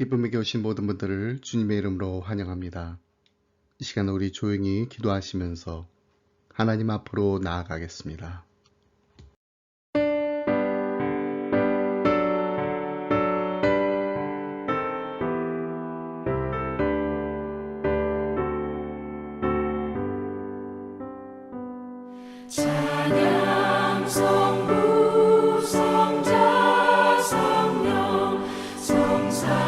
기쁨에게 오신 모든 분들을 주님의 이름으로 환영합니다. 이 시간 우리 조용히 기도하시면서 하나님 앞으로 나아가겠습니다. 찬양 성부 성자 성령 성삼위일체께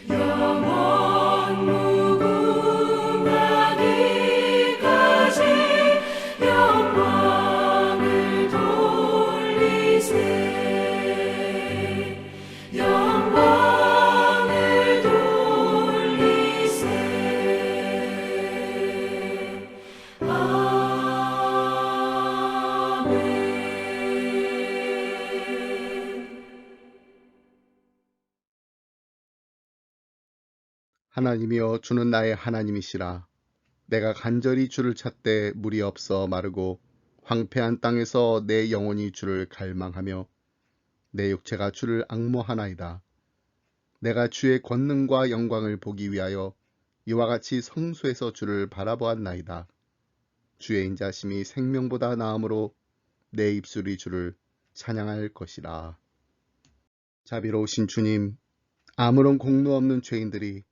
영원 무궁하기까지 영광을 돌리세 영광을 돌리세 하나님이여 주는 나의 하나님이시라. 내가 간절히 주를 찾되 물이 없어 마르고 황폐한 땅에서 내 영혼이 주를 갈망하며 내 육체가 주를 앙모하나이다. 내가 주의 권능과 영광을 보기 위하여 이와 같이 성소에서 주를 바라보았나이다. 주의 인자심이 생명보다 나음으로 내 입술이 주를 찬양할 것이라. 자비로우신 주님, 아무런 공로 없는 죄인들이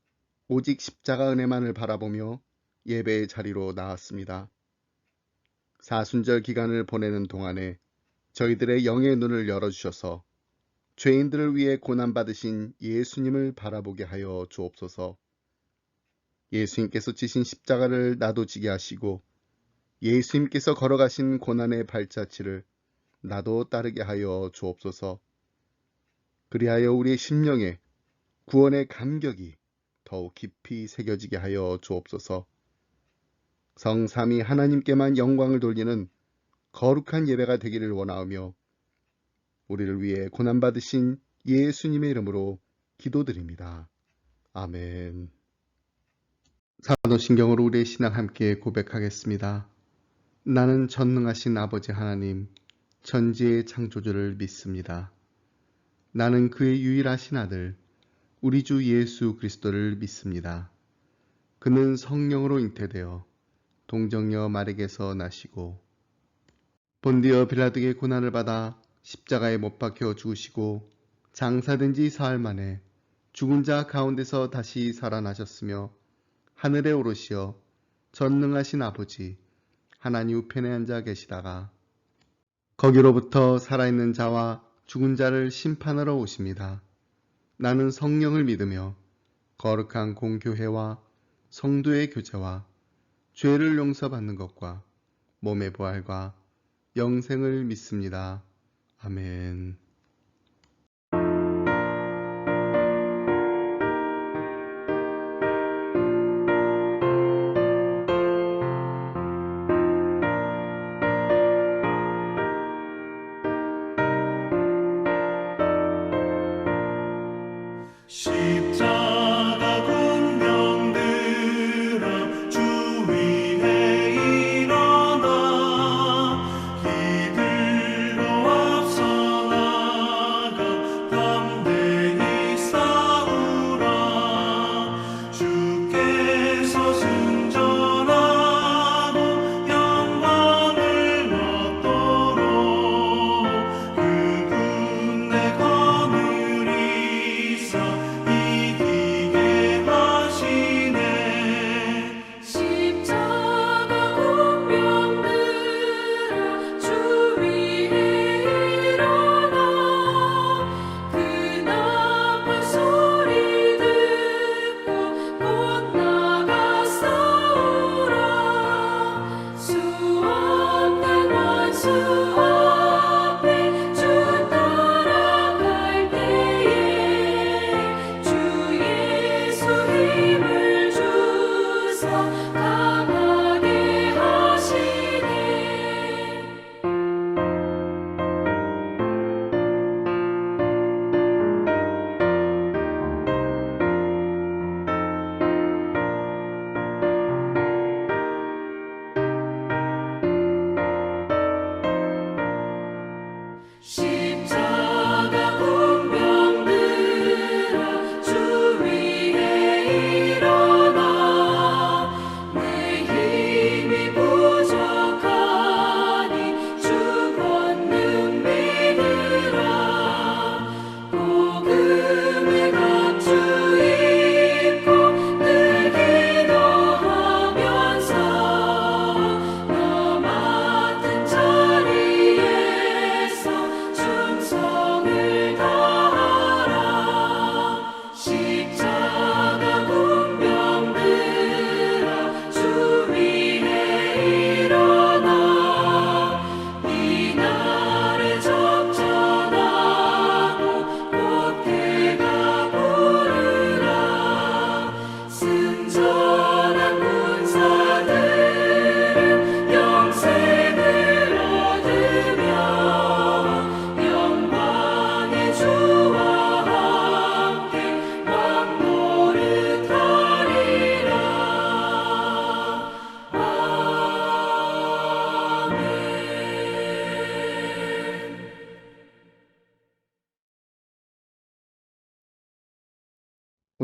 오직 십자가 은혜만을 바라보며 예배의 자리로 나왔습니다. 사순절 기간을 보내는 동안에 저희들의 영의 눈을 열어주셔서 죄인들을 위해 고난받으신 예수님을 바라보게 하여 주옵소서. 예수님께서 지신 십자가를 나도 지게 하시고 예수님께서 걸어가신 고난의 발자취를 나도 따르게 하여 주옵소서. 그리하여 우리의 심령에 구원의 감격이 더욱 깊이 새겨지게 하여 주옵소서. 성삼위 하나님께만 영광을 돌리는 거룩한 예배가 되기를 원하오며 우리를 위해 고난받으신 예수님의 이름으로 기도드립니다. 아멘. 사도신경으로 우리의 신앙 함께 고백하겠습니다. 나는 전능하신 아버지 하나님, 천지의 창조주를 믿습니다. 나는 그의 유일하신 아들, 우리 주 예수 그리스도를 믿습니다. 그는 성령으로 잉태되어 동정녀 마리에게서 나시고 본디어 빌라도의 고난을 받아 십자가에 못 박혀 죽으시고 장사된 지 사흘 만에 죽은 자 가운데서 다시 살아나셨으며 하늘에 오르시어 전능하신 아버지 하나님 우편에 앉아 계시다가 거기로부터 살아있는 자와 죽은 자를 심판하러 오십니다. 나는 성령을 믿으며 거룩한 공교회와 성도의 교제와 죄를 용서받는 것과 몸의 부활과 영생을 믿습니다. 아멘. 십자가 군병들아 주 위에 일어나 이들로 앞서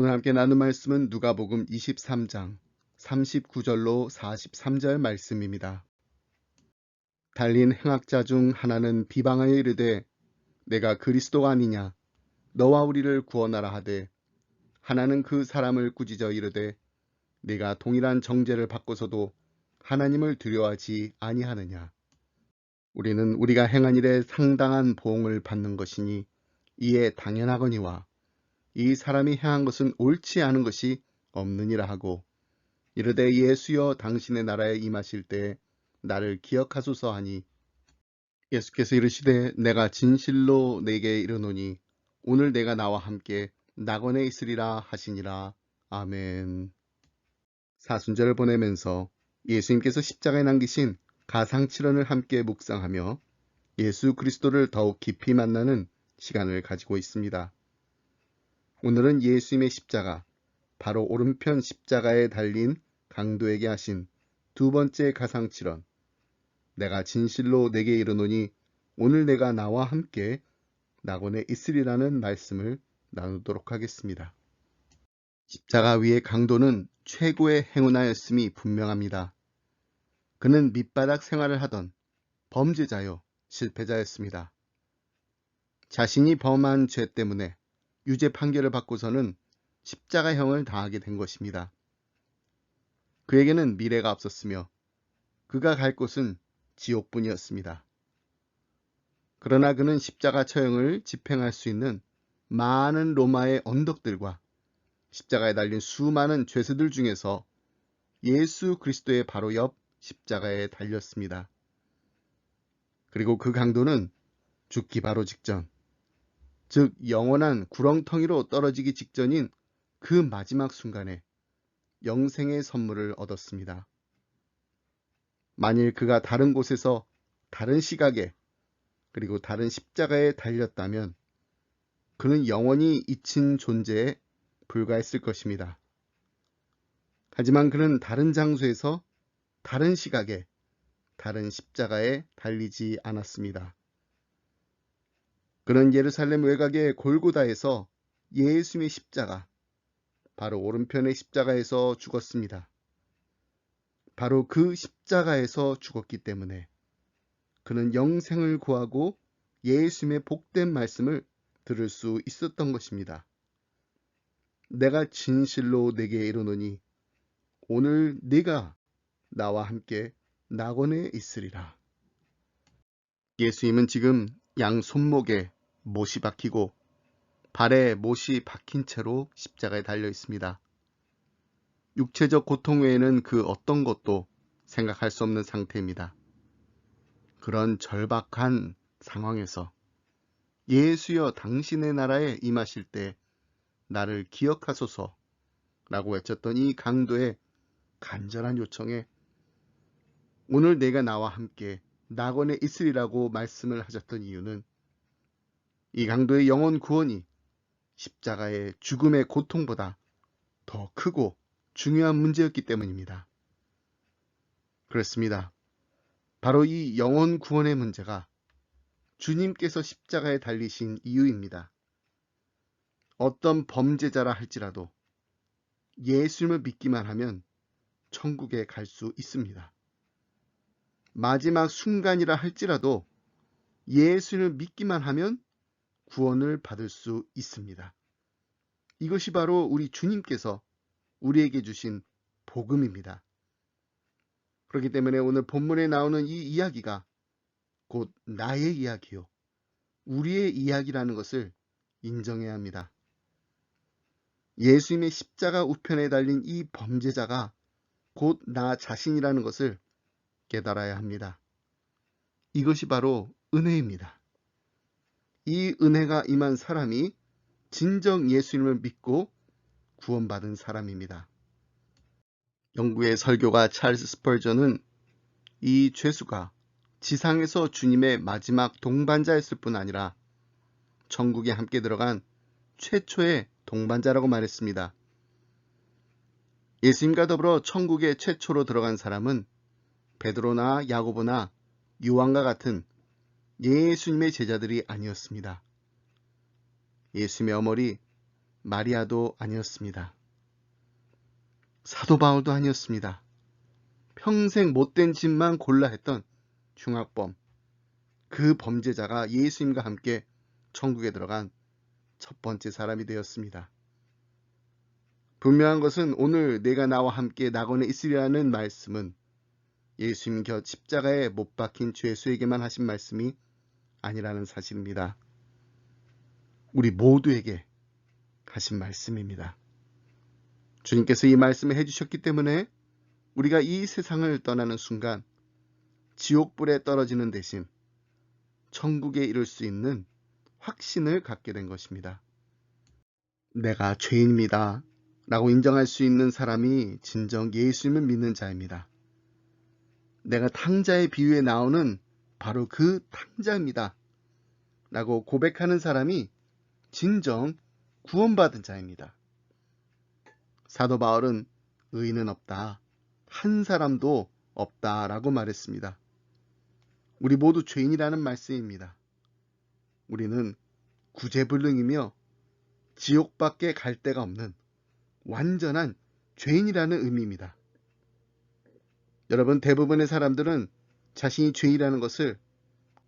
오늘 함께 나눌 말씀은 누가복음 23장 39절로 43절 말씀입니다. 달린 행악자 중 하나는 비방하여 이르되 내가 그리스도가 아니냐 너와 우리를 구원하라 하되 하나는 그 사람을 꾸짖어 이르되 네가 동일한 정죄를 받고서도 하나님을 두려워하지 아니하느냐. 우리는 우리가 행한 일에 상당한 보응을 받는 것이니 이에 당연하거니와 이 사람이 행한 것은 옳지 않은 것이 없느니라 하고 이르되 예수여 당신의 나라에 임하실 때 나를 기억하소서 하니 예수께서 이르시되 내가 진실로 내게 이르노니 오늘 내가 나와 함께 낙원에 있으리라 하시니라. 아멘. 사순절을 보내면서 예수님께서 십자가에 남기신 가상칠언을 함께 묵상하며 예수 그리스도를 더욱 깊이 만나는 시간을 가지고 있습니다. 오늘은 예수님의 십자가, 바로 오른편 십자가에 달린 강도에게 하신 두 번째 가상칠언, 내가 진실로 내게 이르노니 오늘 내가 나와 함께 낙원에 있으리라는 말씀을 나누도록 하겠습니다. 십자가 위의 강도는 최고의 행운하였음이 분명합니다. 그는 밑바닥 생활을 하던 범죄자요 실패자였습니다. 자신이 범한 죄 때문에 유죄 판결을 받고서는 십자가형을 당하게 된 것입니다. 그에게는 미래가 없었으며 그가 갈 곳은 지옥뿐이었습니다. 그러나 그는 십자가 처형을 집행할 수 있는 많은 로마의 언덕들과 십자가에 달린 수많은 죄수들 중에서 예수 그리스도의 바로 옆 십자가에 달렸습니다. 그리고 그 강도는 죽기 바로 직전, 즉 영원한 구렁텅이로 떨어지기 직전인 그 마지막 순간에 영생의 선물을 얻었습니다. 만일 그가 다른 곳에서 다른 시각에 그리고 다른 십자가에 달렸다면 그는 영원히 잊힌 존재에 불과했을 것입니다. 하지만 그는 다른 장소에서 다른 시각에 다른 십자가에 달리지 않았습니다. 그는 예루살렘 외곽의 골고다에서 예수님의 십자가, 바로 오른편의 십자가에서 죽었습니다. 바로 그 십자가에서 죽었기 때문에 그는 영생을 구하고 예수님의 복된 말씀을 들을 수 있었던 것입니다. 내가 진실로 내게 이르노니 오늘 네가 나와 함께 낙원에 있으리라. 예수님은 지금 양 손목에 못이 박히고 발에 못이 박힌 채로 십자가에 달려 있습니다. 육체적 고통 외에는 그 어떤 것도 생각할 수 없는 상태입니다. 그런 절박한 상황에서 예수여 당신의 나라에 임하실 때 나를 기억하소서 라고 외쳤던 이 강도의 간절한 요청에 오늘 내가 나와 함께 낙원에 있으리라고 말씀을 하셨던 이유는 이 강도의 영혼 구원이 십자가의 죽음의 고통보다 더 크고 중요한 문제였기 때문입니다. 그렇습니다. 바로 이 영혼 구원의 문제가 주님께서 십자가에 달리신 이유입니다. 어떤 범죄자라 할지라도 예수님을 믿기만 하면 천국에 갈 수 있습니다. 마지막 순간이라 할지라도 예수님을 믿기만 하면 구원을 받을 수 있습니다. 이것이 바로 우리 주님께서 우리에게 주신 복음입니다. 그렇기 때문에 오늘 본문에 나오는 이 이야기가 곧 나의 이야기요, 우리의 이야기라는 것을 인정해야 합니다. 예수님의 십자가 우편에 달린 이 범죄자가 곧 나 자신이라는 것을 깨달아야 합니다. 이것이 바로 은혜입니다. 이 은혜가 임한 사람이 진정 예수님을 믿고 구원받은 사람입니다. 영국의 설교가 찰스 스펄전은 이 죄수가 지상에서 주님의 마지막 동반자였을 뿐 아니라 천국에 함께 들어간 최초의 동반자라고 말했습니다. 예수님과 더불어 천국에 최초로 들어간 사람은 베드로나 야고보나 요한과 같은 예수님의 제자들이 아니었습니다. 예수님의 어머니 마리아도 아니었습니다. 사도 바울도 아니었습니다. 평생 못된 짓만 골라 했던 중학범, 그 범죄자가 예수님과 함께 천국에 들어간 첫 번째 사람이 되었습니다. 분명한 것은 오늘 내가 나와 함께 낙원에 있으리라는 말씀은 예수님 곁 십자가에 못 박힌 죄수에게만 하신 말씀이 아니라는 사실입니다. 우리 모두에게 하신 말씀입니다. 주님께서 이 말씀을 해주셨기 때문에 우리가 이 세상을 떠나는 순간 지옥불에 떨어지는 대신 천국에 이를 수 있는 확신을 갖게 된 것입니다. 내가 죄인입니다 라고 인정할 수 있는 사람이 진정 예수님을 믿는 자입니다. 내가 탕자의 비유에 나오는 바로 그 탕자입니다 라고 고백하는 사람이 진정 구원받은 자입니다. 사도 바울은 의인은 없다, 한 사람도 없다 라고 말했습니다. 우리 모두 죄인이라는 말씀입니다. 우리는 구제불능이며 지옥밖에 갈 데가 없는 완전한 죄인이라는 의미입니다. 여러분, 대부분의 사람들은 자신이 죄인이라는 것을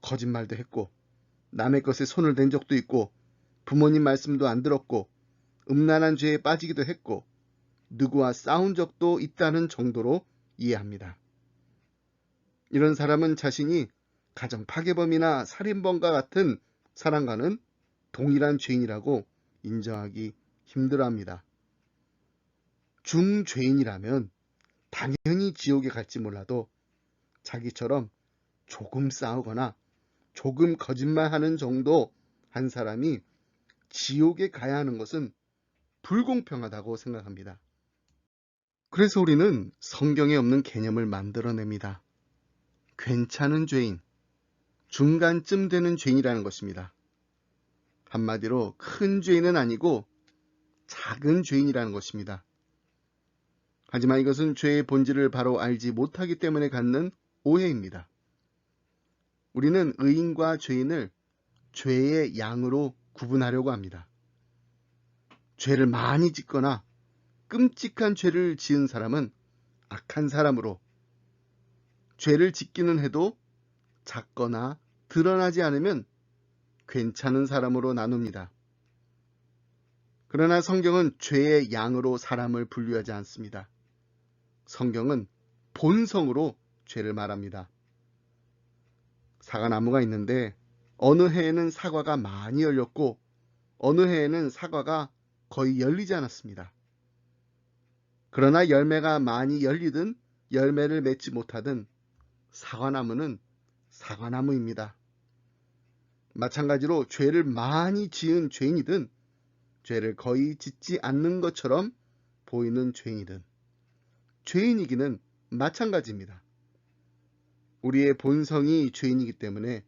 거짓말도 했고 남의 것에 손을 댄 적도 있고 부모님 말씀도 안 들었고 음란한 죄에 빠지기도 했고 누구와 싸운 적도 있다는 정도로 이해합니다. 이런 사람은 자신이 가정 파괴범이나 살인범과 같은 사람과는 동일한 죄인이라고 인정하기 힘들어합니다. 중죄인이라면 당연히 지옥에 갈지 몰라도 자기처럼 조금 싸우거나 조금 거짓말하는 정도 한 사람이 지옥에 가야 하는 것은 불공평하다고 생각합니다. 그래서 우리는 성경에 없는 개념을 만들어냅니다. 괜찮은 죄인, 중간쯤 되는 죄인이라는 것입니다. 한마디로 큰 죄인은 아니고 작은 죄인이라는 것입니다. 하지만 이것은 죄의 본질을 바로 알지 못하기 때문에 갖는 오해입니다. 우리는 의인과 죄인을 죄의 양으로 구분하려고 합니다. 죄를 많이 짓거나 끔찍한 죄를 지은 사람은 악한 사람으로, 죄를 짓기는 해도 작거나 드러나지 않으면 괜찮은 사람으로 나눕니다. 그러나 성경은 죄의 양으로 사람을 분류하지 않습니다. 성경은 본성으로 죄를 말합니다. 사과나무가 있는데 어느 해에는 사과가 많이 열렸고 어느 해에는 사과가 거의 열리지 않았습니다. 그러나 열매가 많이 열리든 열매를 맺지 못하든 사과나무는 사과나무입니다. 마찬가지로 죄를 많이 지은 죄인이든 죄를 거의 짓지 않는 것처럼 보이는 죄인이든 죄인이기는 마찬가지입니다. 우리의 본성이 죄인이기 때문에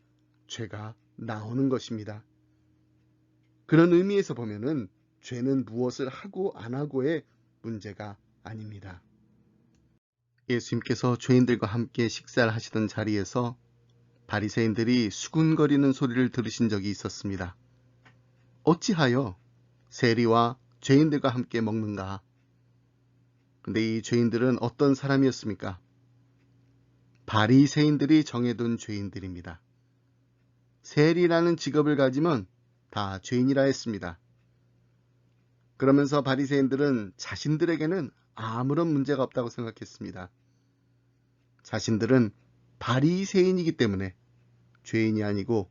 죄가 나오는 것입니다. 그런 의미에서 보면은 죄는 무엇을 하고 안 하고의 문제가 아닙니다. 예수님께서 죄인들과 함께 식사를 하시던 자리에서 바리새인들이 수군거리는 소리를 들으신 적이 있었습니다. 어찌하여 세리와 죄인들과 함께 먹는가? 근데 이 죄인들은 어떤 사람이었습니까? 바리새인들이 정해둔 죄인들입니다. 세리라는 직업을 가지면 다 죄인이라 했습니다. 그러면서 바리새인들은 자신들에게는 아무런 문제가 없다고 생각했습니다. 자신들은 바리새인이기 때문에 죄인이 아니고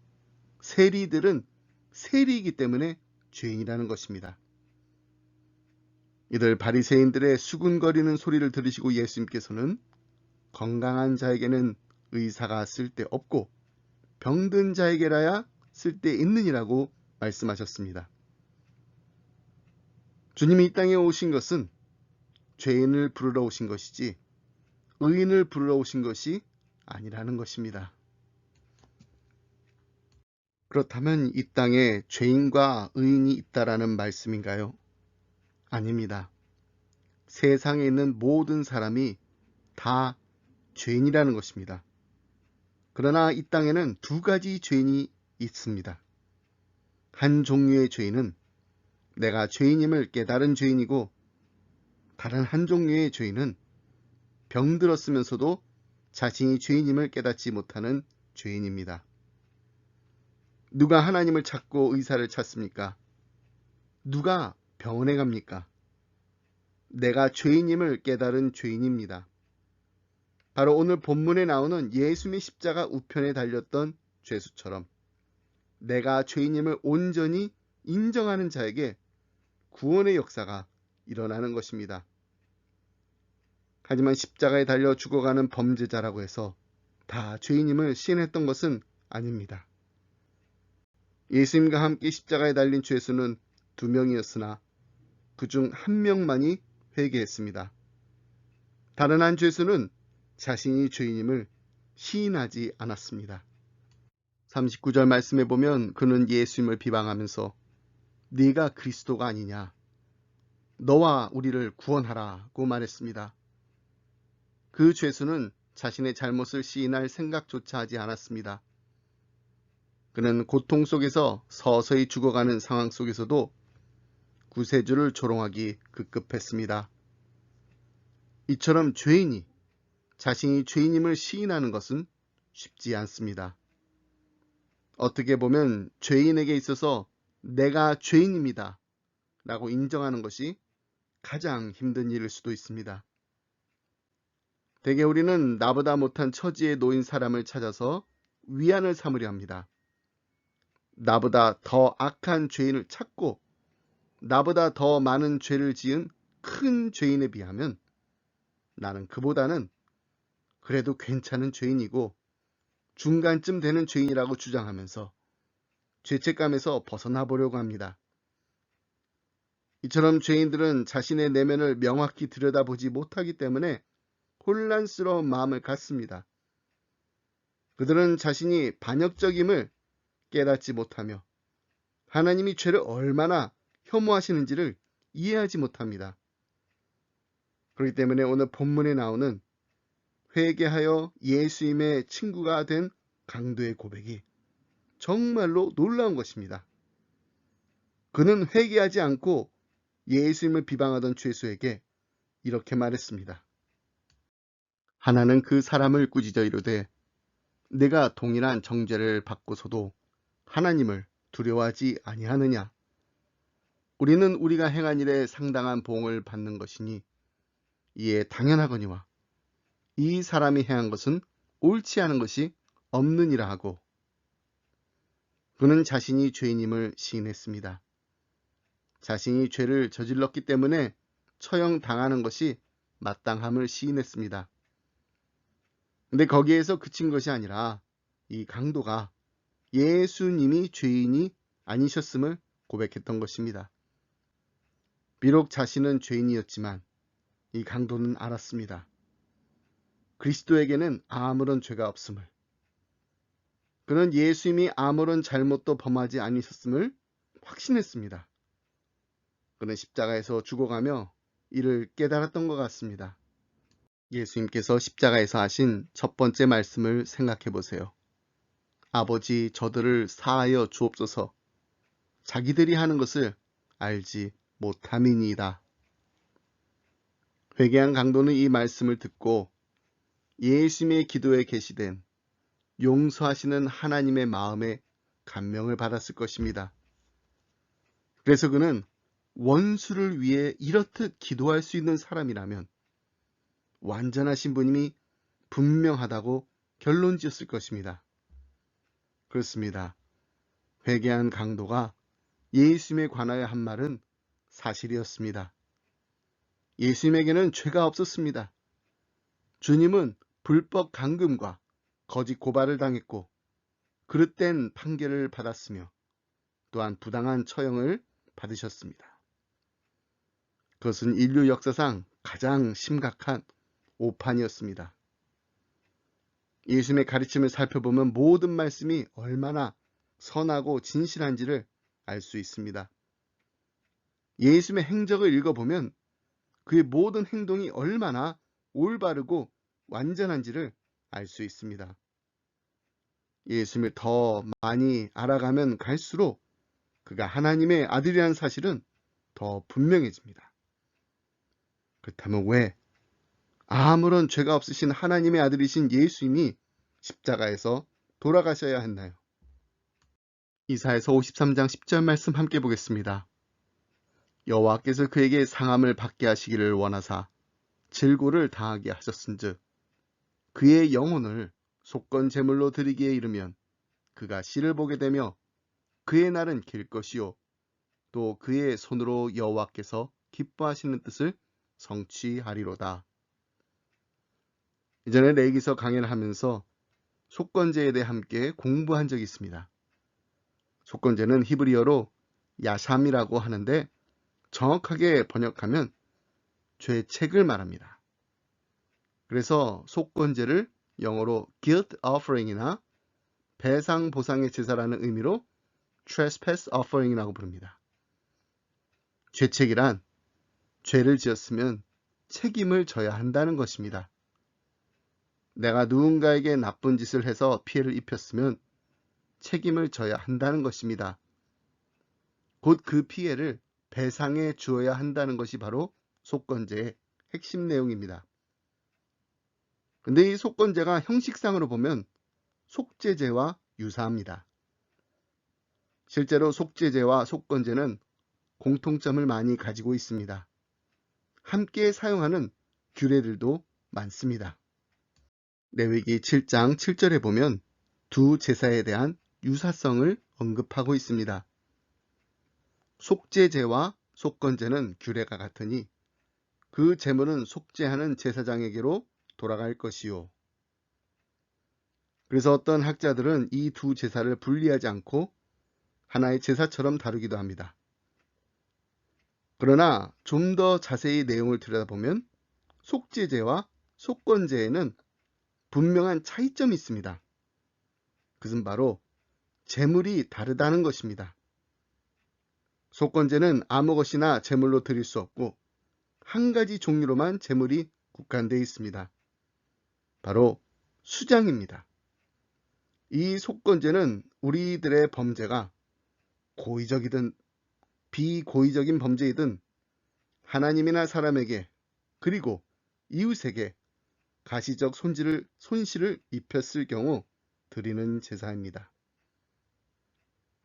세리들은 세리이기 때문에 죄인이라는 것입니다. 이들 바리새인들의 수군거리는 소리를 들으시고 예수님께서는 건강한 자에게는 의사가 쓸데없고 병든 자에게라야 쓸데있느니라고 말씀하셨습니다. 주님이 이 땅에 오신 것은 죄인을 부르러 오신 것이지 의인을 부르러 오신 것이 아니라는 것입니다. 그렇다면 이 땅에 죄인과 의인이 있다라는 말씀인가요? 아닙니다. 세상에 있는 모든 사람이 다 죄인이라는 것입니다. 그러나 이 땅에는 두 가지 죄인이 있습니다. 한 종류의 죄인은 내가 죄인임을 깨달은 죄인이고, 다른 한 종류의 죄인은 병들었으면서도 자신이 죄인임을 깨닫지 못하는 죄인입니다. 누가 하나님을 찾고 의사를 찾습니까? 누가 병원에 갑니까? 내가 죄인임을 깨달은 죄인입니다. 바로 오늘 본문에 나오는 예수님의 십자가 우편에 달렸던 죄수처럼 내가 죄인임을 온전히 인정하는 자에게 구원의 역사가 일어나는 것입니다. 하지만 십자가에 달려 죽어가는 범죄자라고 해서 다 죄인임을 시인했던 것은 아닙니다. 예수님과 함께 십자가에 달린 죄수는 2명이었으나 그중 1명만이 회개했습니다. 다른 한 죄수는 자신이 죄인임을 시인하지 않았습니다. 39절 말씀에 보면 그는 예수님을 비방하면서 네가 그리스도가 아니냐, 너와 우리를 구원하라고 말했습니다. 그 죄수는 자신의 잘못을 시인할 생각조차 하지 않았습니다. 그는 고통 속에서 서서히 죽어가는 상황 속에서도 구세주를 조롱하기 급급했습니다. 이처럼 죄인이 자신이 죄인임을 시인하는 것은 쉽지 않습니다. 어떻게 보면 죄인에게 있어서 내가 죄인입니다 라고 인정하는 것이 가장 힘든 일일 수도 있습니다. 대개 우리는 나보다 못한 처지에 놓인 사람을 찾아서 위안을 삼으려 합니다. 나보다 더 악한 죄인을 찾고 나보다 더 많은 죄를 지은 큰 죄인에 비하면 나는 그보다는 그래도 괜찮은 죄인이고 중간쯤 되는 죄인이라고 주장하면서 죄책감에서 벗어나 보려고 합니다. 이처럼 죄인들은 자신의 내면을 명확히 들여다보지 못하기 때문에 혼란스러운 마음을 갖습니다. 그들은 자신이 반역적임을 깨닫지 못하며 하나님이 죄를 얼마나 혐오하시는지를 이해하지 못합니다. 그렇기 때문에 오늘 본문에 나오는 회개하여 예수님의 친구가 된 강도의 고백이 정말로 놀라운 것입니다. 그는 회개하지 않고 예수님을 비방하던 죄수에게 이렇게 말했습니다. 하나는 그 사람을 꾸짖어 이르되 내가 동일한 정죄를 받고서도 하나님을 두려워하지 아니하느냐? 우리는 우리가 행한 일에 상당한 보응을 받는 것이니 이에 당연하거니와 이 사람이 행한 것은 옳지 않은 것이 없느니라 하고 그는 자신이 죄인임을 시인했습니다. 자신이 죄를 저질렀기 때문에 처형당하는 것이 마땅함을 시인했습니다. 근데 거기에서 그친 것이 아니라 이 강도가 예수님이 죄인이 아니셨음을 고백했던 것입니다. 비록 자신은 죄인이었지만 이 강도는 알았습니다. 그리스도에게는 아무런 죄가 없음을, 그는 예수님이 아무런 잘못도 범하지 아니셨음을 확신했습니다. 그는 십자가에서 죽어가며 이를 깨달았던 것 같습니다. 예수님께서 십자가에서 하신 첫 번째 말씀을 생각해 보세요. 아버지, 저들을 사하여 주옵소서. 자기들이 하는 것을 알지 못함이니이다. 회개한 강도는 이 말씀을 듣고 예수님의 기도에 계시된 용서하시는 하나님의 마음에 감명을 받았을 것입니다. 그래서 그는 원수를 위해 이렇듯 기도할 수 있는 사람이라면 완전하신 분임이 분명하다고 결론지었을 것입니다. 그렇습니다. 회개한 강도가 예수님에 관하여 한 말은 사실이었습니다. 예수님에게는 죄가 없었습니다. 주님은 불법 감금과 거짓 고발을 당했고 그릇된 판결을 받았으며 또한 부당한 처형을 받으셨습니다. 그것은 인류 역사상 가장 심각한 오판이었습니다. 예수님의 가르침을 살펴보면 모든 말씀이 얼마나 선하고 진실한지를 알 수 있습니다. 예수님의 행적을 읽어보면 그의 모든 행동이 얼마나 올바르고 완전한지를 알 수 있습니다. 예수님을 더 많이 알아가면 갈수록 그가 하나님의 아들이라는 사실은 더 분명해집니다. 그렇다면 왜 아무런 죄가 없으신 하나님의 아들이신 예수님이 십자가에서 돌아가셔야 했나요? 이사야서 53장 10절 말씀 함께 보겠습니다. 여호와께서 그에게 상함을 받게 하시기를 원하사 질고를 당하게 하셨은즉 그의 영혼을 속건 제물로 드리기에 이르면 그가 씨를 보게 되며 그의 날은 길 것이요 또 그의 손으로 여호와께서 기뻐하시는 뜻을 성취하리로다. 이전에 레위기서 강연을 하면서 속건제에 대해 함께 공부한 적이 있습니다. 속건제는 히브리어로 야샴이라고 하는데 정확하게 번역하면 죄책을 말합니다. 그래서 속건제를 영어로 guilt offering이나 배상 보상의 제사라는 의미로 trespass offering이라고 부릅니다. 죄책이란 죄를 지었으면 책임을 져야 한다는 것입니다. 내가 누군가에게 나쁜 짓을 해서 피해를 입혔으면 책임을 져야 한다는 것입니다. 곧 그 피해를 배상해 주어야 한다는 것이 바로 속건제의 핵심 내용입니다. 근데 이 속건제가 형식상으로 보면 속죄제와 유사합니다. 실제로 속죄제와 속건제는 공통점을 많이 가지고 있습니다. 함께 사용하는 규례들도 많습니다. 레위기 7장 7절에 보면 두 제사에 대한 유사성을 언급하고 있습니다. 속죄제와 속건제는 규례가 같으니 그 제물은 속죄하는 제사장에게로 돌아갈 것이요. 그래서 어떤 학자들은 이 두 제사를 분리하지 않고 하나의 제사처럼 다루기도 합니다. 그러나 좀 더 자세히 내용을 들여다보면 속죄제와 속건제에는 분명한 차이점이 있습니다. 그것은 바로 제물이 다르다는 것입니다. 속건제는 아무 것이나 제물로 드릴 수 없고 한 가지 종류로만 제물이 국한되어 있습니다. 바로 수장입니다. 이 속건제는 우리들의 범죄가 고의적이든 비고의적인 범죄이든 하나님이나 사람에게 그리고 이웃에게 가시적 손실을 입혔을 경우 드리는 제사입니다.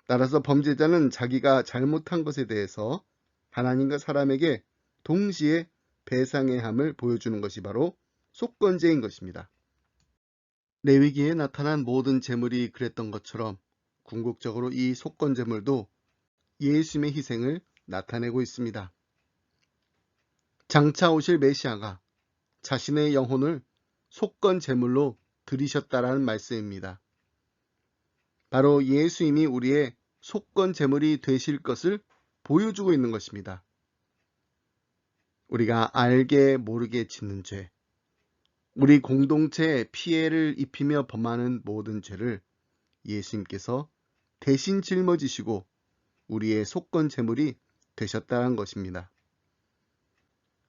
따라서 범죄자는 자기가 잘못한 것에 대해서 하나님과 사람에게 동시에 배상해야 함을 보여주는 것이 바로 속건제인 것입니다. 레위기에 나타난 모든 제물이 그랬던 것처럼 궁극적으로 이 속건제물도 예수님의 희생을 나타내고 있습니다. 장차 오실 메시아가 자신의 영혼을 속건제물로 드리셨다라는 말씀입니다. 바로 예수님이 우리의 속건제물이 되실 것을 보여주고 있는 것입니다. 우리가 알게 모르게 짓는 죄, 우리 공동체에 피해를 입히며 범하는 모든 죄를 예수님께서 대신 짊어지시고 우리의 속건제물이 되셨다는 것입니다.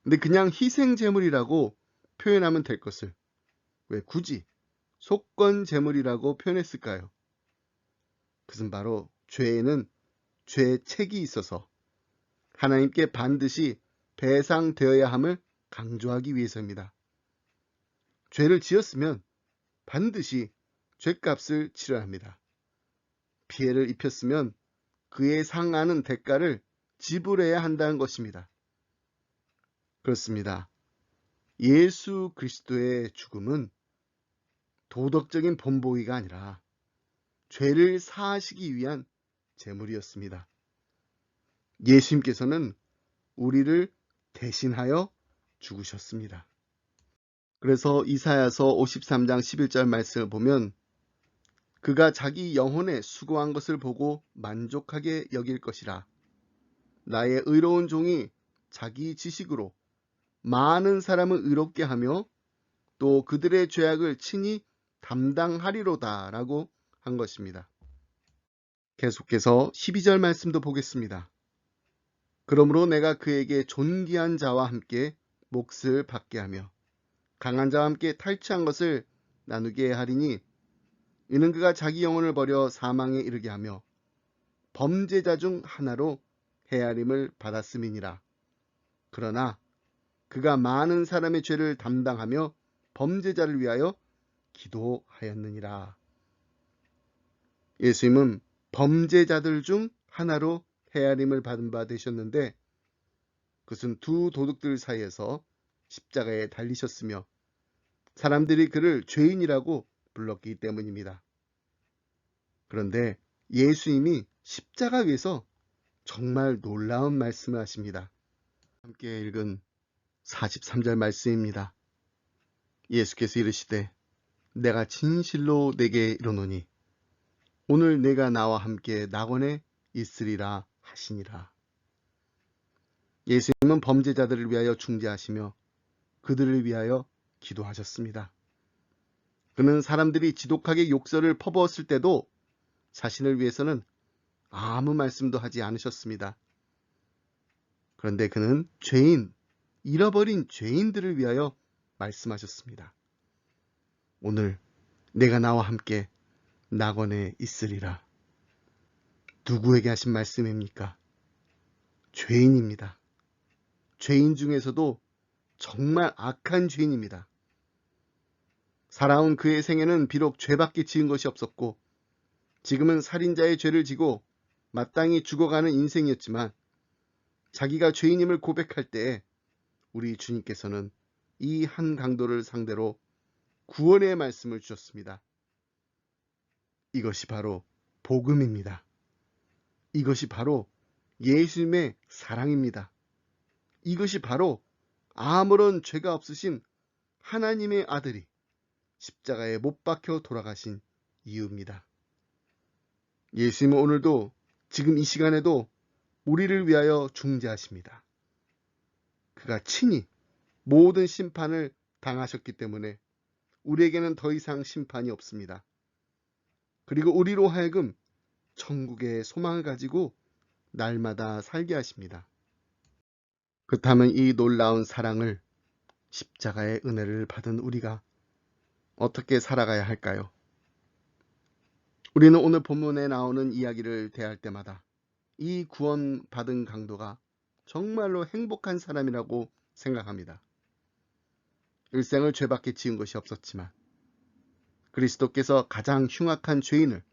근데 그냥 희생제물이라고 표현하면 될 것을 왜 굳이 속건제물이라고 표현했을까요? 그것은 바로 죄에는 죄책이 있어서 하나님께 반드시 배상되어야 함을 강조하기 위해서입니다. 죄를 지었으면 반드시 죄값을 치러야 합니다. 피해를 입혔으면 그에 상하는 대가를 지불해야 한다는 것입니다. 그렇습니다. 예수 그리스도의 죽음은 도덕적인 본보기가 아니라 죄를 사하시기 위한 제물이었습니다. 예수님께서는 우리를 대신하여 죽으셨습니다. 그래서 이사야서 53장 11절 말씀을 보면 그가 자기 영혼에 수고한 것을 보고 만족하게 여길 것이라. 나의 의로운 종이 자기 지식으로 많은 사람을 의롭게 하며 또 그들의 죄악을 친히 담당하리로다 라고 한 것입니다. 계속해서 12절 말씀도 보겠습니다. 그러므로 내가 그에게 존귀한 자와 함께 몫을 받게 하며 강한 자와 함께 탈취한 것을 나누게 하리니 이는 그가 자기 영혼을 버려 사망에 이르게 하며 범죄자 중 하나로 헤아림을 받았음이니라. 그러나 그가 많은 사람의 죄를 담당하며 범죄자를 위하여 기도하였느니라. 예수님은 범죄자들 중 하나로 헤아림을 받은 바 되셨는데 그것은 두 도둑들 사이에서 십자가에 달리셨으며 사람들이 그를 죄인이라고 불렀기 때문입니다. 그런데 예수님이 십자가 위에서 정말 놀라운 말씀을 하십니다. 함께 읽은 43절 말씀입니다. 예수께서 이르시되 내가 진실로 내게 이르노니 오늘 내가 나와 함께 낙원에 있으리라 하시니라. 예수님은 범죄자들을 위하여 중재하시며 그들을 위하여 기도하셨습니다. 그는 사람들이 지독하게 욕설을 퍼부었을 때도 자신을 위해서는 아무 말씀도 하지 않으셨습니다. 그런데 그는 잃어버린 죄인들을 위하여 말씀하셨습니다. 오늘 내가 나와 함께 낙원에 있으리라. 누구에게 하신 말씀입니까? 죄인입니다. 죄인 중에서도 정말 악한 죄인입니다. 살아온 그의 생애는 비록 죄밖에 지은 것이 없었고 지금은 살인자의 죄를 지고 마땅히 죽어가는 인생이었지만 자기가 죄인임을 고백할 때에 우리 주님께서는 이 한 강도를 상대로 구원의 말씀을 주셨습니다. 이것이 바로 복음입니다. 이것이 바로 예수님의 사랑입니다. 이것이 바로 아무런 죄가 없으신 하나님의 아들이 십자가에 못 박혀 돌아가신 이유입니다. 예수님은 오늘도 지금 이 시간에도 우리를 위하여 중재하십니다. 그가 친히 모든 심판을 당하셨기 때문에 우리에게는 더 이상 심판이 없습니다. 그리고 우리로 하여금 천국의 소망을 가지고 날마다 살게 하십니다. 그렇다면 이 놀라운 사랑을 십자가의 은혜를 받은 우리가 어떻게 살아가야 할까요? 우리는 오늘 본문에 나오는 이야기를 대할 때마다 이 구원받은 강도가 정말로 행복한 사람이라고 생각합니다. 일생을 죄밖에 지은 것이 없었지만 그리스도께서 가장 흉악한 죄인을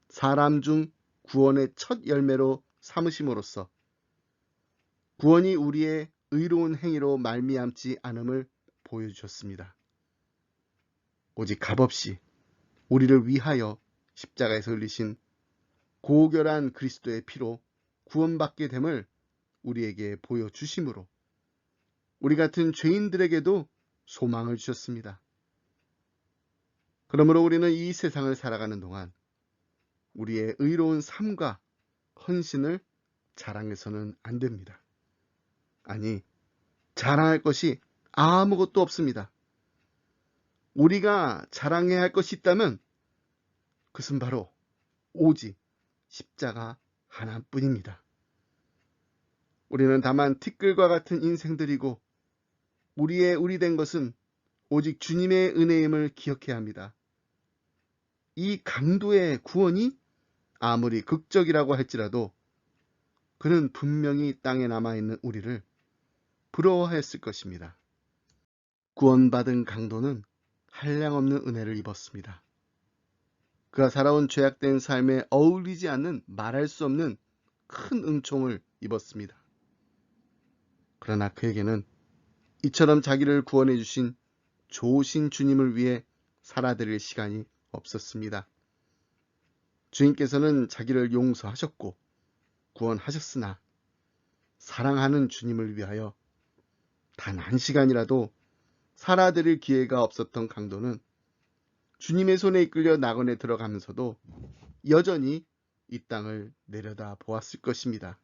사람 중 구원의 첫 열매로 삼으심으로써 구원이 우리의 의로운 행위로 말미암지 않음을 보여주셨습니다. 오직 값없이 우리를 위하여 십자가에서 흘리신 고결한 그리스도의 피로 구원받게 됨을 우리에게 보여주심으로 우리 같은 죄인들에게도 소망을 주셨습니다. 그러므로 우리는 이 세상을 살아가는 동안 우리의 의로운 삶과 헌신을 자랑해서는 안 됩니다. 아니, 자랑할 것이 아무것도 없습니다. 우리가 자랑해야 할 것이 있다면 그것은 바로 오직 십자가 하나뿐입니다. 우리는 다만 티끌과 같은 인생들이고 우리의 우리 된 것은 오직 주님의 은혜임을 기억해야 합니다. 이 강도의 구원이 아무리 극적이라고 할지라도 그는 분명히 땅에 남아있는 우리를 부러워했을 것입니다. 구원받은 강도는 한량없는 은혜를 입었습니다. 그가 살아온 죄악된 삶에 어울리지 않는 말할 수 없는 큰 은총을 입었습니다. 그러나 그에게는 이처럼 자기를 구원해 주신 좋으신 주님을 위해 살아드릴 시간이 없었습니다. 주님께서는 자기를 용서하셨고 구원하셨으나 사랑하는 주님을 위하여 단 한 시간이라도 살아드릴 기회가 없었던 강도는 주님의 손에 이끌려 낙원에 들어가면서도 여전히 이 땅을 내려다 보았을 것입니다.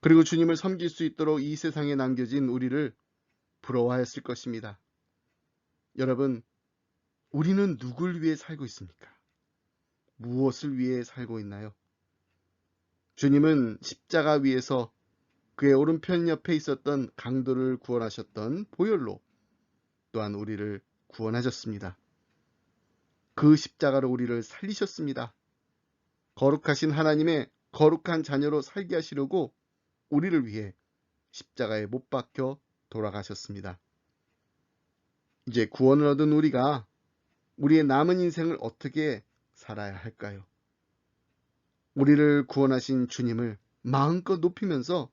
그리고 주님을 섬길 수 있도록 이 세상에 남겨진 우리를 부러워하였을 것입니다. 여러분, 우리는 누굴 위해 살고 있습니까? 무엇을 위해 살고 있나요? 주님은 십자가 위에서 그의 오른편 옆에 있었던 강도를 구원하셨던 보혈로 또한 우리를 구원하셨습니다. 그 십자가로 우리를 살리셨습니다. 거룩하신 하나님의 거룩한 자녀로 살게 하시려고 우리를 위해 십자가에 못 박혀 돌아가셨습니다. 이제 구원을 얻은 우리가 우리의 남은 인생을 어떻게 살아야 할까요? 우리를 구원하신 주님을 마음껏 높이면서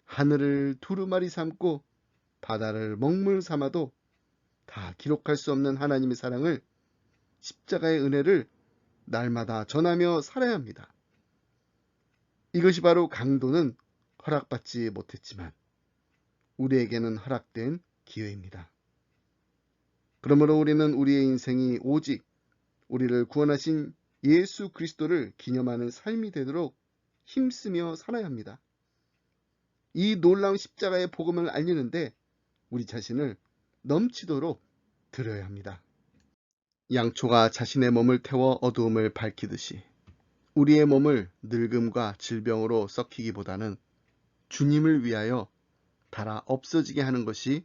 하늘을 두루마리 삼고 바다를 먹물 삼아도 다 기록할 수 없는 하나님의 사랑을, 십자가의 은혜를 날마다 전하며 살아야 합니다. 이것이 바로 강도는 허락받지 못했지만 우리에게는 허락된 기회입니다. 그러므로 우리는 우리의 인생이 오직 우리를 구원하신 예수 그리스도를 기념하는 삶이 되도록 힘쓰며 살아야 합니다. 이 놀라운 십자가의 복음을 알리는데 우리 자신을 넘치도록 드려야 합니다. 양초가 자신의 몸을 태워 어두움을 밝히듯이 우리의 몸을 늙음과 질병으로 썩히기보다는 주님을 위하여 달아 없어지게 하는 것이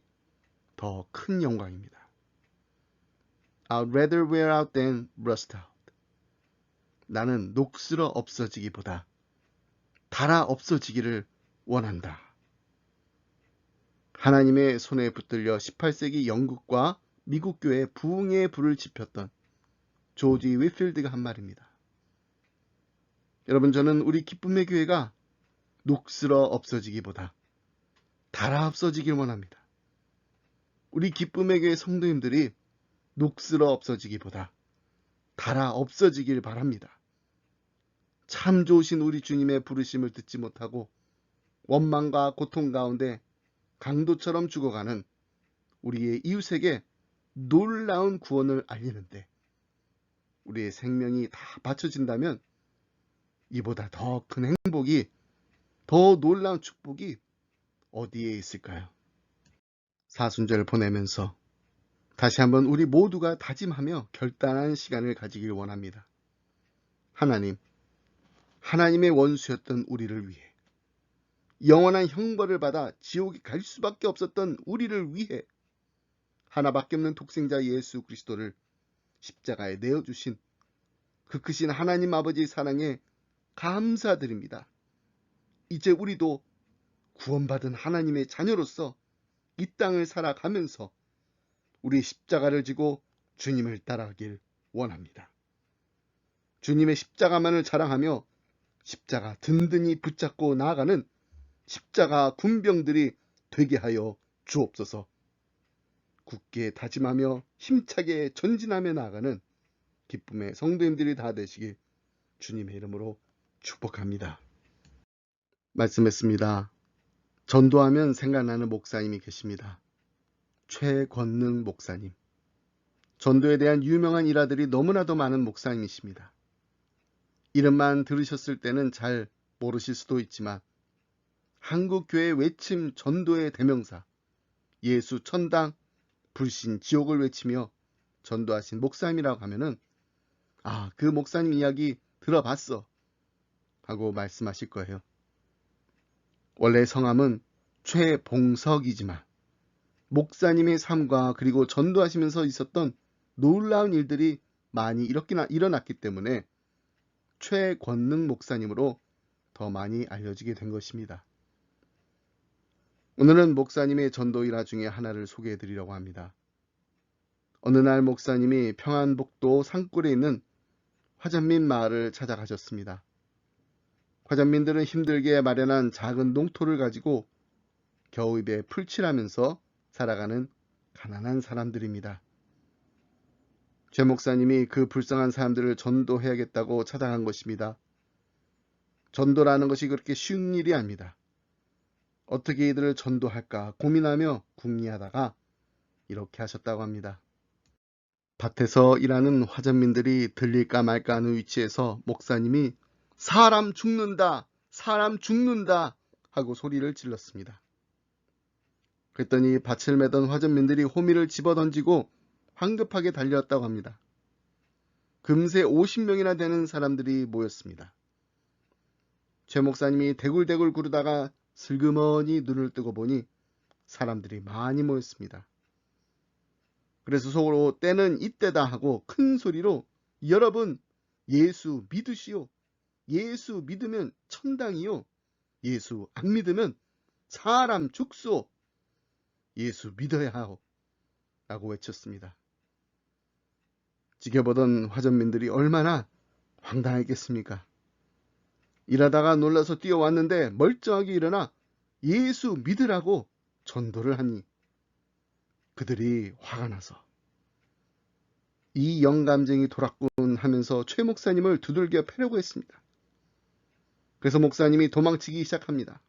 더 큰 영광입니다. I'd rather wear out than rust out. 나는 녹슬어 없어지기보다 달아 없어지기를 원한다. 하나님의 손에 붙들려 18세기 영국과 미국 교회 부흥의 불을 지폈던 조지 위필드가 한 말입니다. 여러분, 저는 우리 기쁨의 교회가 녹슬어 없어지기보다 달아 없어지길 원합니다. 우리 기쁨의 교회 성도님들이 녹슬어 없어지기보다 달아 없어지길 바랍니다. 참 좋으신 우리 주님의 부르심을 듣지 못하고 원망과 고통 가운데 강도처럼 죽어가는 우리의 이웃에게 놀라운 구원을 알리는데 우리의 생명이 다 바쳐진다면 이보다 더 큰 행복이, 더 놀라운 축복이 어디에 있을까요? 사순절 보내면서 다시 한번 우리 모두가 다짐하며 결단한 시간을 가지길 원합니다. 하나님, 하나님의 원수였던 우리를 위해, 영원한 형벌을 받아 지옥에 갈 수밖에 없었던 우리를 위해 하나밖에 없는 독생자 예수 그리스도를 십자가에 내어주신 그 크신 하나님 아버지의 사랑에 감사드립니다. 이제 우리도 구원받은 하나님의 자녀로서 이 땅을 살아가면서 우리 십자가를 지고 주님을 따라가길 원합니다. 주님의 십자가만을 자랑하며 십자가 든든히 붙잡고 나아가는 십자가 군병들이 되게 하여 주옵소서. 굳게 다짐하며 힘차게 전진하며 나아가는 기쁨의 성도님들이 다 되시길 주님의 이름으로 축복합니다. 말씀했습니다. 전도하면 생각나는 목사님이 계십니다. 최권능 목사님. 전도에 대한 유명한 일화들이 너무나도 많은 목사님이십니다. 이름만 들으셨을 때는 잘 모르실 수도 있지만 한국교회 외침 전도의 대명사, 예수 천당, 불신 지옥을 외치며 전도하신 목사님이라고 하면은 그 목사님 이야기 들어봤어 하고 말씀하실 거예요. 원래 성함은 최봉석이지만 목사님의 삶과 그리고 전도하시면서 있었던 놀라운 일들이 많이 일어났기 때문에 최권능 목사님으로 더 많이 알려지게 된 것입니다. 오늘은 목사님의 전도 일화 중에 하나를 소개해 드리려고 합니다. 어느 날 목사님이 평안북도 산골에 있는 화전민 마을을 찾아가셨습니다. 화전민들은 힘들게 마련한 작은 농토를 가지고 겨우입에 풀칠하면서 살아가는 가난한 사람들입니다. 최 목사님이 그 불쌍한 사람들을 전도해야겠다고 찾아간 것입니다. 전도라는 것이 그렇게 쉬운 일이 아닙니다. 어떻게 이들을 전도할까 고민하며 궁리하다가 이렇게 하셨다고 합니다. 밭에서 일하는 화전민들이 들릴까 말까 하는 위치에서 목사님이 사람 죽는다! 사람 죽는다! 하고 소리를 질렀습니다. 그랬더니 밭을 매던 화전민들이 호미를 집어던지고 황급하게 달려왔다고 합니다. 금세 50명이나 되는 사람들이 모였습니다. 최 목사님이 대굴대굴 구르다가 슬그머니 눈을 뜨고 보니 사람들이 많이 모였습니다. 그래서 속으로 때는 이때다 하고 큰 소리로 여러분 예수 믿으시오. 예수 믿으면 천당이요. 예수 안 믿으면 사람 죽소. 예수 믿어야 하오. 라고 외쳤습니다. 지켜보던 화전민들이 얼마나 황당했겠습니까? 일하다가 놀라서 뛰어왔는데 멀쩡하게 일어나 예수 믿으라고 전도를 하니 그들이 화가 나서 이 영감쟁이 도락군 하면서 최 목사님을 두들겨 패려고 했습니다. 그래서 목사님이 도망치기 시작합니다.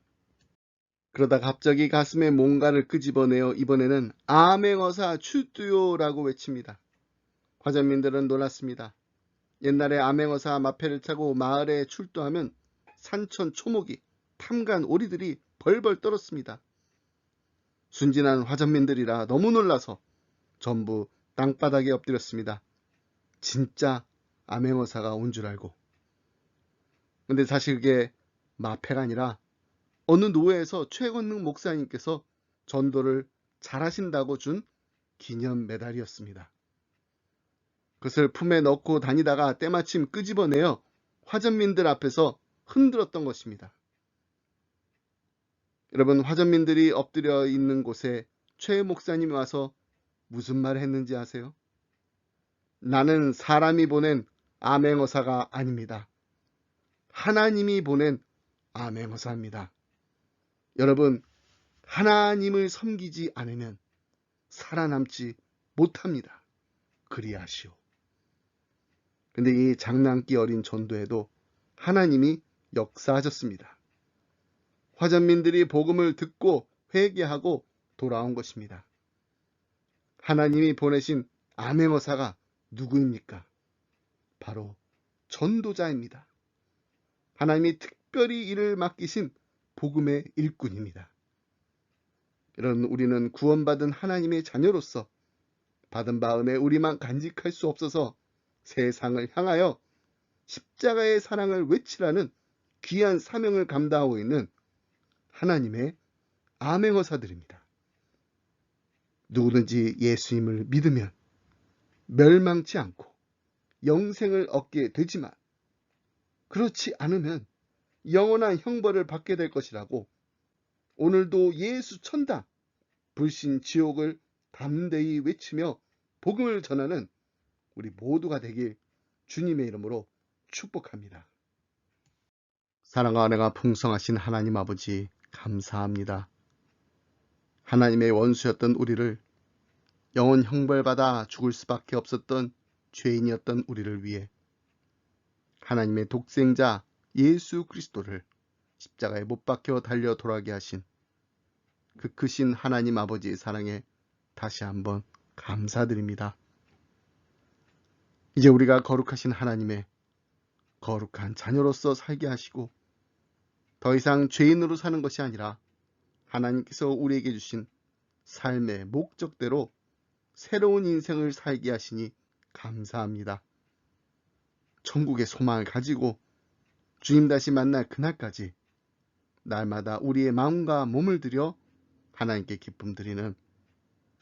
그러다 갑자기 가슴에 뭔가를 끄집어내어 이번에는 아맹어사 출두요라고 외칩니다. 화전민들은 놀랐습니다. 옛날에 아맹어사 마패를 차고 마을에 출두하면 산천 초목이 탐간 오리들이 벌벌 떨었습니다. 순진한 화전민들이라 너무 놀라서 전부 땅바닥에 엎드렸습니다. 진짜 아맹어사가 온 줄 알고. 근데 사실 그게 마패가 아니라 어느 노회에서 최건능 목사님께서 전도를 잘하신다고 준 기념 메달이었습니다. 그것을 품에 넣고 다니다가 때마침 끄집어내어 화전민들 앞에서 흔들었던 것입니다. 여러분, 화전민들이 엎드려 있는 곳에 최 목사님이 와서 무슨 말을 했는지 아세요? 나는 사람이 보낸 아맹어사가 아닙니다. 하나님이 보낸 아맹어사입니다. 여러분, 하나님을 섬기지 않으면 살아남지 못합니다. 그리하시오. 근데 이 장난기 어린 전도에도 하나님이 역사하셨습니다. 화전민들이 복음을 듣고 회개하고 돌아온 것입니다. 하나님이 보내신 아맹어사가 누구입니까? 바로 전도자입니다. 하나님이 특별히 이를 맡기신 복음의 일꾼입니다. 이런 우리는 구원받은 하나님의 자녀로서 받은 바 은혜 우리만 간직할 수 없어서 세상을 향하여 십자가의 사랑을 외치라는 귀한 사명을 감당하고 있는 하나님의 아맹어사들입니다. 누구든지 예수님을 믿으면 멸망치 않고 영생을 얻게 되지만 그렇지 않으면 영원한 형벌을 받게 될 것이라고 오늘도 예수 천당, 불신 지옥을 담대히 외치며 복음을 전하는 우리 모두가 되길 주님의 이름으로 축복합니다. 사랑과 은혜가 풍성하신 하나님 아버지 감사합니다. 하나님의 원수였던 우리를 영원 형벌받아 죽을 수밖에 없었던 죄인이었던 우리를 위해 하나님의 독생자 예수 그리스도를 십자가에 못 박혀 달려 돌아가게 하신 그 크신 하나님 아버지의 사랑에 다시 한번 감사드립니다. 이제 우리가 거룩하신 하나님의 거룩한 자녀로서 살게 하시고 더 이상 죄인으로 사는 것이 아니라 하나님께서 우리에게 주신 삶의 목적대로 새로운 인생을 살게 하시니 감사합니다. 천국의 소망을 가지고 주님 다시 만날 그날까지 날마다 우리의 마음과 몸을 들여 하나님께 기쁨 드리는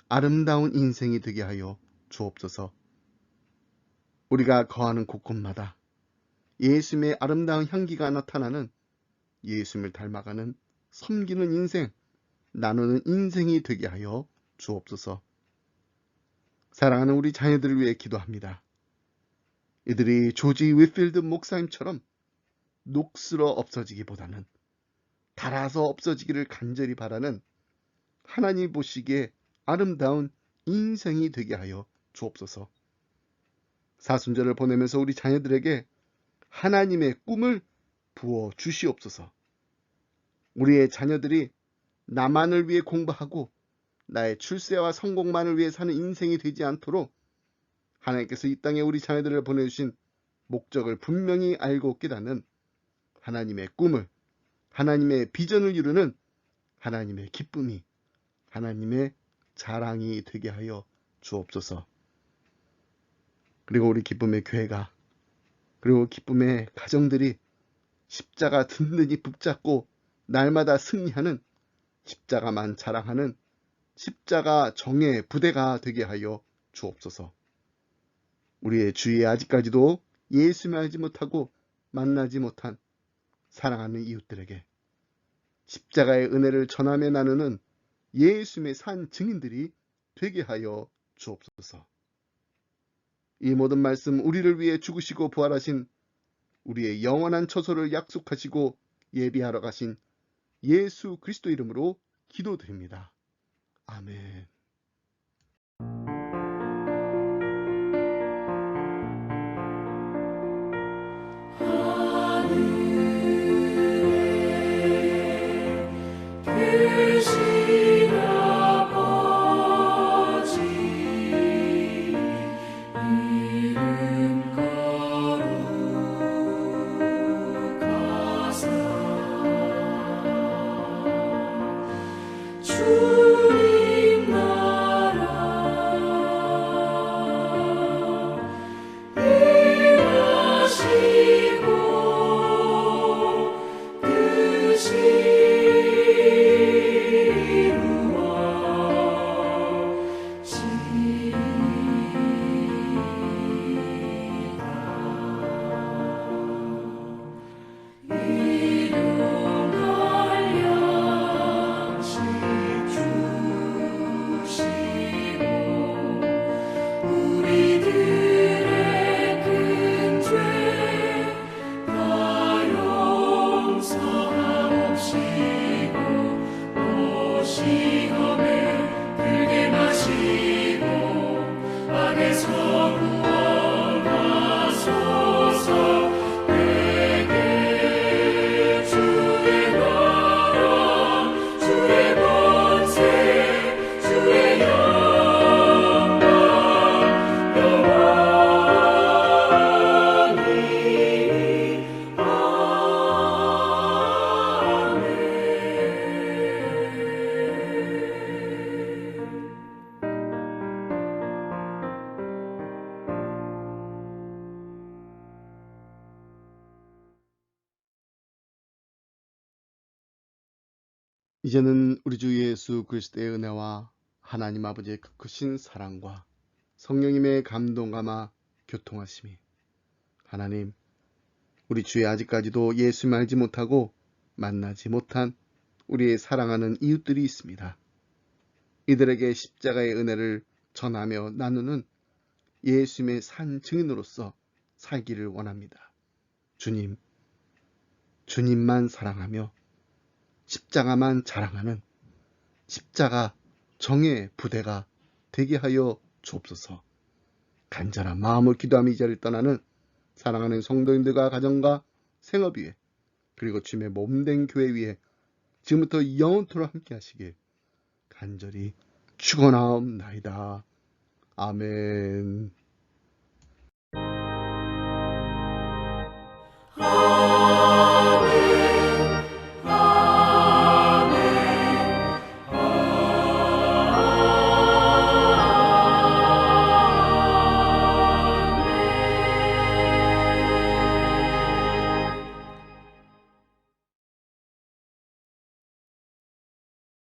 아름다운 인생이 되게 하여 주옵소서. 우리가 거하는 곳곳마다 예수님의 아름다운 향기가 나타나는 예수님을 닮아가는 섬기는 인생, 나누는 인생이 되게 하여 주옵소서. 사랑하는 우리 자녀들을 위해 기도합니다. 이들이 조지 위필드 목사님처럼 녹슬어 없어지기보다는 닳아서 없어지기를 간절히 바라는 하나님 보시기에 아름다운 인생이 되게 하여 주옵소서. 사순절을 보내면서 우리 자녀들에게 하나님의 꿈을 부어 주시옵소서. 우리의 자녀들이 나만을 위해 공부하고 나의 출세와 성공만을 위해 사는 인생이 되지 않도록 하나님께서 이 땅에 우리 자녀들을 보내주신 목적을 분명히 알고 깨닫는 하나님의 꿈을, 하나님의 비전을 이루는 하나님의 기쁨이, 하나님의 자랑이 되게 하여 주옵소서. 그리고 우리 기쁨의 교회가, 그리고 기쁨의 가정들이 십자가 든든히 붙잡고 날마다 승리하는 십자가만 자랑하는 십자가 정의 부대가 되게 하여 주옵소서. 우리의 주위에 아직까지도 예수님을 알지 못하고 만나지 못한 사랑하는 이웃들에게 십자가의 은혜를 전하며 나누는 예수님의 산 증인들이 되게 하여 주옵소서. 이 모든 말씀 우리를 위해 죽으시고 부활하신 우리의 영원한 처소를 약속하시고 예비하러 가신 예수 그리스도 이름으로 기도드립니다. 아멘. 크신 아버지 이름 거룩하사 주님 나라 임하시고 뜻이 이제는 우리 주 예수 그리스도의 은혜와 하나님 아버지의 크신 사랑과 성령님의 감동감화 교통하심이 하나님 우리 주의 아직까지도 예수님 알지 못하고 만나지 못한 우리의 사랑하는 이웃들이 있습니다. 이들에게 십자가의 은혜를 전하며 나누는 예수님의 산 증인으로서 살기를 원합니다. 주님, 주님만 사랑하며 십자가만 자랑하는 십자가 정의 부대가 되게 하여 주옵소서. 간절한 마음을 기도하며 이 자리를 떠나는 사랑하는 성도님들과 가정과 생업 위에 그리고 주님의 몸된 교회 위에 지금부터 영원토록 함께 하시길 간절히 축원하옵나이다. 아멘.